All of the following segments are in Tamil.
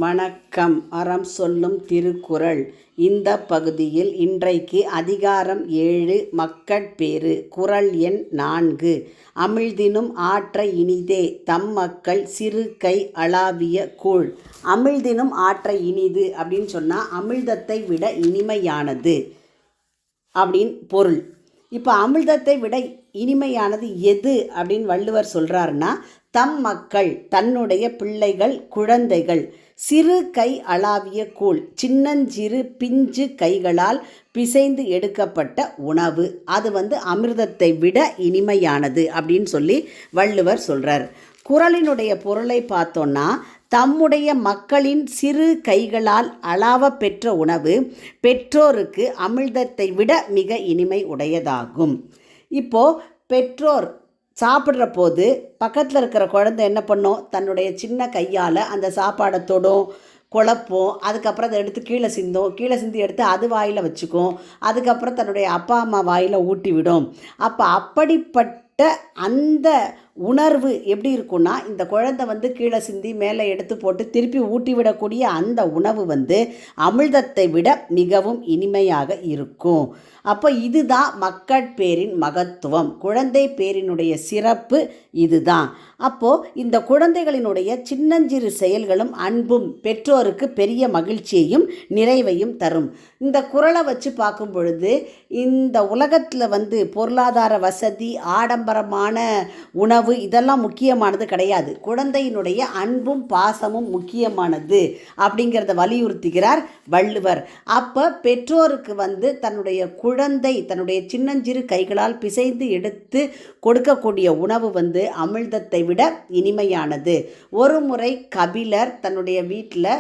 வணக்கம். அறம் சொல்லும் திருக்குறள். இந்த பகுதியில் இன்றைக்கு அதிகாரம் 7 மக்கட்பேறு. குறள் எண் 4. அமிழ்தினும் ஆற்ற இனிதே தம் மக்கள் சிறு கை அளாவிய கூழ். அமிழ்தினும் ஆற்ற இனிது அப்படின்னு சொன்னால் அமிழ்தத்தை விட இனிமையானது அப்படின்னு பொருள். இப்போ அமிழ்தத்தை விட இனிமையானது எது அப்படின்னு வள்ளுவர் சொல்கிறாருன்னா, தம் மக்கள் தன்னுடைய பிள்ளைகள் குழந்தைகள் சிறு கை அளாவிய கூழ், சின்னஞ்சிறு பிஞ்சு கைகளால் பிசைந்து எடுக்கப்பட்ட உணவு, அது அமிர்தத்தை விட இனிமையானது அப்படின்னு சொல்லி வள்ளுவர் சொல்கிறார். குறளினுடைய பொருளை பார்த்தோன்னா, தம்முடைய மக்களின் சிறு கைகளால் அளாவ பெற்ற உணவு பெற்றோருக்கு அமிழ்தத்தை விட மிக இனிமை உடையதாகும். இப்போது பெற்றோர் சாப்பிட்ற போது பக்கத்தில் இருக்கிற குழந்தை என்ன பண்ணும்? தன்னுடைய சின்ன கையால் அந்த சாப்பாடை தொடும், குழப்போம். அதுக்கப்புறம் அதை எடுத்து கீழே சிந்தி எடுத்து அது வாயில் வச்சுக்கும். அதுக்கப்புறம் தன்னுடைய அப்பா அம்மா வாயில் ஊட்டி விடும். அப்படிப்பட்ட அந்த உணர்வு எப்படி இருக்குன்னா, இந்த குழந்தை கீழே சிந்தி மேலே எடுத்து போட்டு திருப்பி ஊட்டி விடக்கூடிய அந்த உணவு அமிழ்தத்தை விட மிகவும் இனிமையாக இருக்கும். அப்போ இதுதான் மக்கட்பேரின் மகத்துவம், குழந்தை பேரினுடைய சிறப்பு இதுதான். அப்போது இந்த குழந்தைகளினுடைய சின்னஞ்சிறு செயல்களும் அன்பும் பெற்றோருக்கு பெரிய மகிழ்ச்சியையும் நிறைவையும் தரும். இந்த குறளை வச்சு பார்க்கும் பொழுது இந்த உலகத்தில் பொருளாதார வசதி, ஆடம்பரமான உணவு இதெல்லாம் முக்கியமானது கிடையாது. குழந்தையினுடைய அன்பும் பாசமும் முக்கியமானது அப்படிங்கிறத வலியுறுத்துகிறார் வள்ளுவர். அப்போ பெற்றோருக்கு தன்னுடைய குழந்தை தன்னுடைய சின்னஞ்சிறு கைகளால் பிசைந்து எடுத்து கொடுக்கக்கூடிய உணவு அமிழ்தத்தை விட இனிமையானது. ஒரு முறை கபிலர் தன்னுடைய வீட்டில்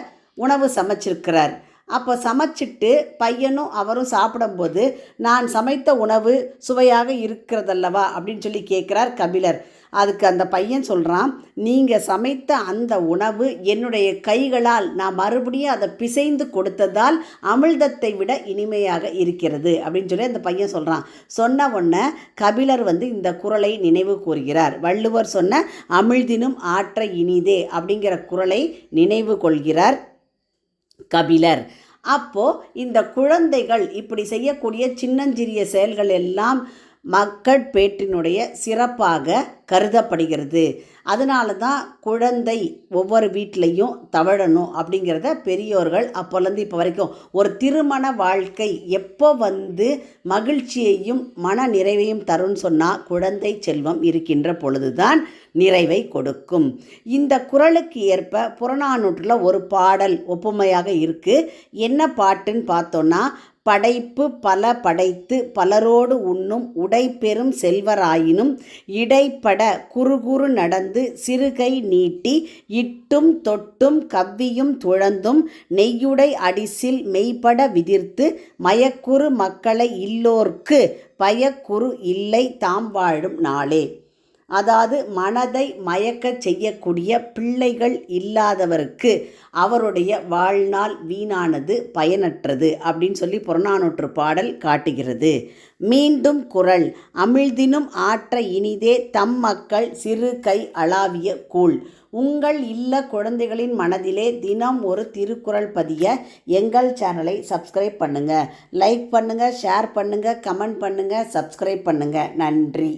உணவு சமைச்சிருக்கிறார். அப்போ சமைச்சிட்டு பையனும் அவரும் சாப்பிடும்போது, நான் சமைத்த உணவு சுவையாக இருக்கிறதல்லவா அப்படின்னு சொல்லி கேட்குறார் கபிலர். அதுக்கு அந்த பையன் சொல்கிறான், நீங்கள் சமைத்த அந்த உணவு என்னுடைய கைகளால் நான் மறுபடியும் அதை பிசைந்து கொடுத்ததால் அமிழ்தத்தை விட இனிமையாக இருக்கிறது அப்படின்னு சொல்லி அந்த பையன் சொல்கிறான். சொன்ன உடனே கபிலர் இந்த குறளை நினைவு கூறுகிறார். வள்ளுவர் சொன்ன அமிழ்தினும் ஆற்ற இனிதே அப்படிங்கிற குறளை நினைவு கொள்கிறார் கபிலர். அப்போது இந்த குழந்தைகள் இப்படி செய்யக்கூடிய சின்னஞ்சிறிய செயல்கள் எல்லாம் மக்கட்பேற்றினுடைய சிறப்பாக கருதப்படுகிறது. அதனால தான் குழந்தை ஒவ்வொரு வீட்லேயும் தவழணும் அப்படிங்கிறத பெரியோர்கள் அப்போலேருந்து இப்போ வரைக்கும், ஒரு திருமண வாழ்க்கை எப்போ மகிழ்ச்சியையும் மன நிறைவையும் தரும்னு சொன்னால், குழந்தை செல்வம் இருக்கின்ற பொழுதுதான் நிறைவை கொடுக்கும். இந்த குறளுக்கு ஏற்ப புறநானூற்றில் ஒரு பாடல் ஒப்புமையாக இருக்குது. என்ன பாட்டுன்னு பார்த்தோன்னா, படைப்பு பல படைத்து பலரோடு உண்ணும் உடைப்பெரும் செல்வராயினும் இடைப்பட குறுகுறு நடந்து சிறுகை நீட்டி இட்டும் தொட்டும் கவ்வியும் துழந்தும் நெய்யுடை அடிசில் மெய்ப்பட விதிர்த்து மயக்குறு மக்களை இல்லோர்க்கு பயக்குறு இல்லை தாம் வாழும் நாளே. அதாவது மனதை மயக்க செய்யக்கூடிய பிள்ளைகள் இல்லாதவருக்கு அவருடைய வாழ்நாள் வீணானது, பயனற்றது அப்படின்னு சொல்லி புறநானூற்று பாடல் காட்டுகிறது. மீண்டும் குறள். அமிழ்தினும் ஆற்ற இனிதே தம் மக்கள் சிறு கை அளாவிய கூழ். உங்கள் இல்ல குழந்தைகளின் மனதிலே தினம் ஒரு திருக்குறள் பதிய எங்கள் சேனலை சப்ஸ்கிரைப் பண்ணுங்கள். லைக் பண்ணுங்கள், ஷேர் பண்ணுங்கள், கமெண்ட் பண்ணுங்கள், சப்ஸ்கிரைப் பண்ணுங்கள். நன்றி.